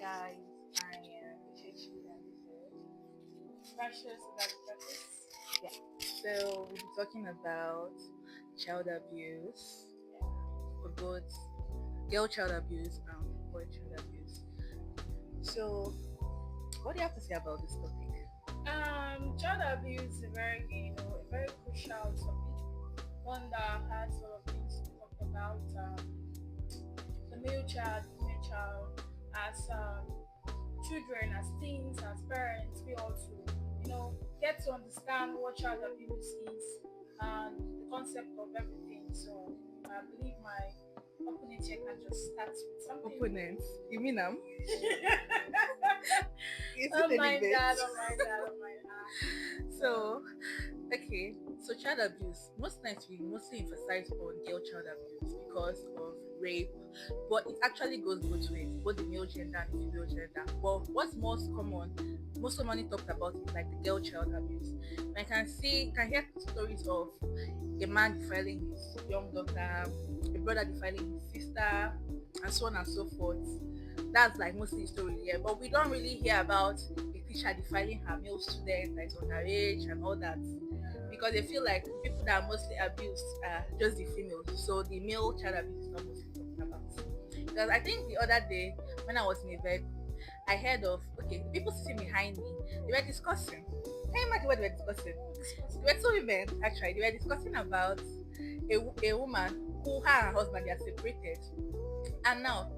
guys, I am Chichi and this is Precious Without Preface. Yeah. So we'll be talking about child abuse, for both girl child abuse and boy child abuse. So what do you have to say about this topic? Child abuse is a very crucial topic. One that has a lot of things to talk about. The male child, female child, as children, as teens, as parents, we also, get to understand what child abuse is and the concept of everything. So I believe my opponent here can just start with something. Opponents? You mean Is it Don't a mind debate? that, don't mind that, don't mind that. So, okay, so child abuse. Most times we mostly emphasize on girl child abuse because of rape, but it actually goes both ways, both the male gender and the female gender. But what's most commonly talked about is like the girl child abuse. I can hear stories of a man defiling his young daughter, a brother defiling his sister, and so on and so forth. That's like mostly the story here, but we don't really hear about a teacher defiling her male student that is underage and all that, because they feel like people that are mostly abused are just the females, so the male child abuse is not mostly talked about. Because I think the other day when I was in a vehicle, I heard of the people sitting behind me, they were discussing. Can you imagine what they were discussing? They were two women actually. They were discussing about a woman who her and her husband they are separated, and now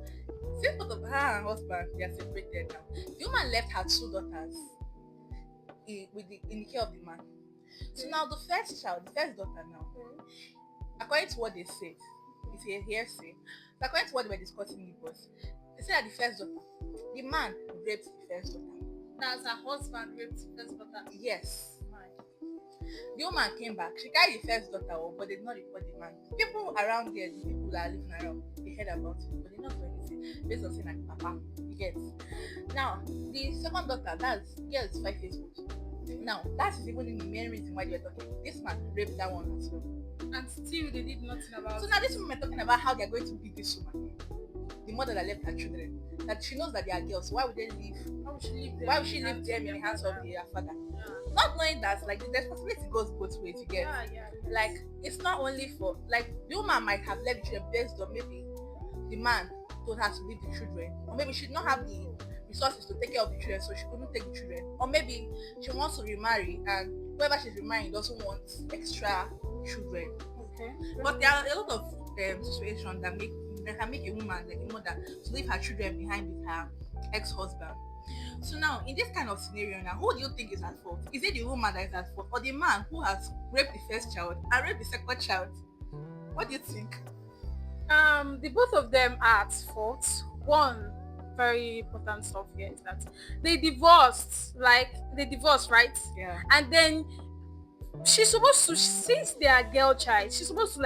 since both of her and her husband they are separated now, the woman left her two daughters in the care of the man. So now the first daughter now, according to what they said, it's a hearsay. So according to what they were discussing it was, they said that the first daughter, the man raped the first daughter. That's her husband raped the first daughter. Yes. The woman came back. She carried the first daughter up, but they did not report the man. People around there, the people that are living around, they heard about it, but they not do anything based on saying like papa, you get. Now, the second daughter, that's girl is 5 years old. Now, that is even the main reason why they were talking. This man raped that one as well. And still they did nothing about So it. now this woman talking about how they are going to beat this woman. The mother that left her children. That she knows that they are girls. So why would they leave? Why would she leave them? Why would she leave them in the hands of their father? Yeah. Not knowing that like the responsibility goes both ways, you get. Yeah. Like it's not only for like the woman might have left the children based on maybe the man told her to leave the children, or maybe she did not have the resources to take care of the children, so she couldn't take the children, or maybe she wants to remarry and whoever she's remarrying doesn't want extra children. Okay. But there are a lot of situations that can make a woman like a mother to leave her children behind with her ex-husband. So now in this kind of scenario now, who do you think is at fault? Is it the woman that is at fault, or the man who has raped the first child and raped the second child? What do you think? The both of them are at fault. One very important stuff here is that they divorced, right? Yeah. And then she's supposed to, since they are girl child, she's supposed to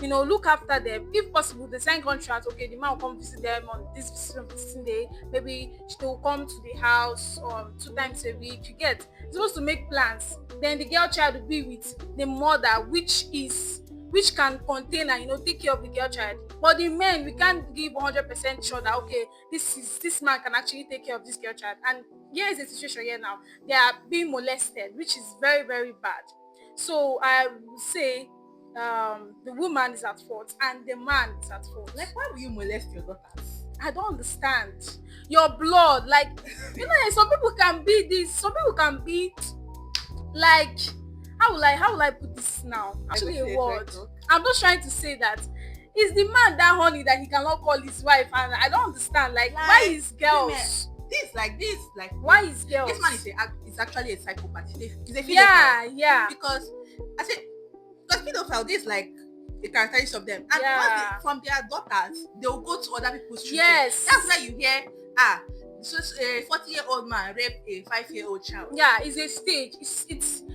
look after them. If possible, they sign contract. Okay, the man will come visit them on this visiting day. Maybe they will come to the house 2 times a week. You get supposed to make plans. Then the girl child will be with the mother, which can contain and take care of the girl child. But the men, we can't give 100% sure that okay, this man can actually take care of this girl child. And here is the situation here now. They are being molested, which is very, very bad. So I would say the woman is at fault and the man is at fault. Like, why will you molest your daughters? I don't understand. Your blood, some people can be this, some people can be like, how will I put this now? Actually a word. I'm just trying to say that is the man that horny that he cannot call his wife, and I don't understand why is girls why is girls this man is actually a psychopath. He's a pedophile. Yeah Because I said because pedophile, this like the characteristics of them, and from their daughters they will go to other people's children. Yes, that's why you hear so a 40-year-old man rape a 5-year-old child. Yeah, it's a stage.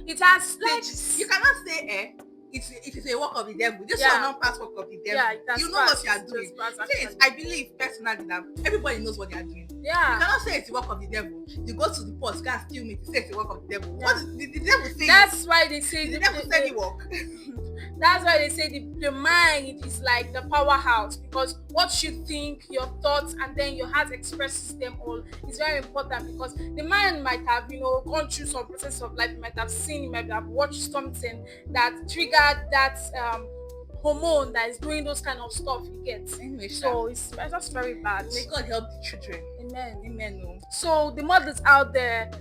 It has stages. You cannot say it is a work of the devil. This is not past work of the devil. Yeah, you know what you are doing. I believe personally that everybody knows what they are doing. You Yeah. cannot say it's the work of the devil. You go to the post, go and steal meat, you say it's the work of the devil. Yeah. What is the devil say? That's why they say The devil said the work. that's why they say the mind is like the powerhouse, because what you think, your thoughts, and then your heart expresses them all is very important, because the mind might have, gone through some process of life, you might have seen, you might have watched something that triggered that hormone that is doing those kind of stuff you get. Anyway, So it's just very bad. may God help the children. Amen. Amen. No. So the mothers out there,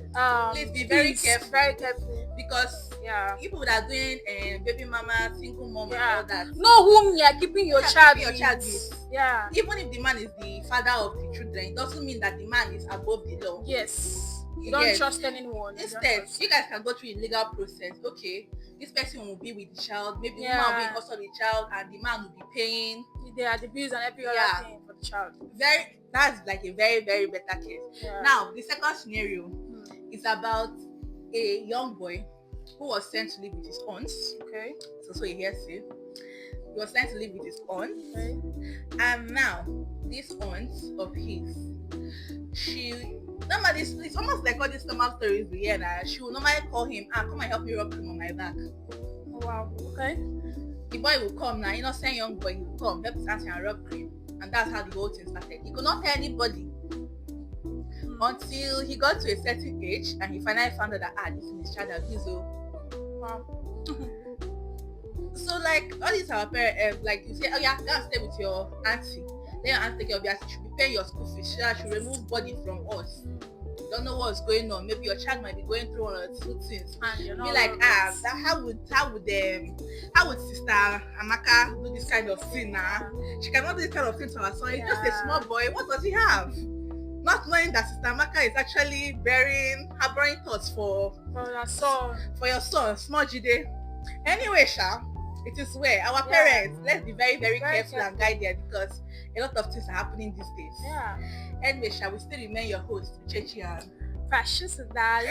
Please be very careful. Very careful. Because Yeah. people that are doing baby mama, single mom, and Yeah. all that. Know whom you are keeping your child Your with. child with. Yeah. Even if the man is the father of the children, it doesn't mean that the man is above the law. Yes. You You don't get. trust anyone. You don't Instead, trust- you guys can go through a legal process. Okay, this person will be with the child. Maybe the woman Yeah. will be in custody of the child, and the man will be paying. They are the bills and every other Yeah. thing for the child. That's like a very, very better case. Yeah. Now, the second scenario Hmm. is about a young boy who was sent to live with his aunts. Okay. So a hearsay. He was sent to live with his aunt, Okay. and now this aunt of his, normally it's almost like all these normal stories we hear now. She will normally call him, come and help me rub cream on my back. Oh, wow. Okay. The boy will come now, innocent young boy, he will come, help his auntie and rub cream. And that's how the whole thing started. He could not tell anybody until he got to a certain age and he finally found out that this is child abuse. Wow. So like all these our parents, like you say, oh yeah, go and stay with your auntie. Then your auntie take care of you, she should be paying your school fees, she should remove body from us. You don't know what's going on. Maybe your child might be going through one or two things. And you're Be not like, always- how would Sister Amaka do this kind of thing now? She cannot do this kind of thing to her son. He's just a Yeah. small boy. What does he have? Not knowing that Sister Amaka is actually harboring thoughts for your son, small Jide. Anyway, it is where our Yeah. parents, let's be very, very, Very careful and guided, because a lot of things are happening these days. Yeah. Anyway, we still remain your host, Chechi, and Precious is that.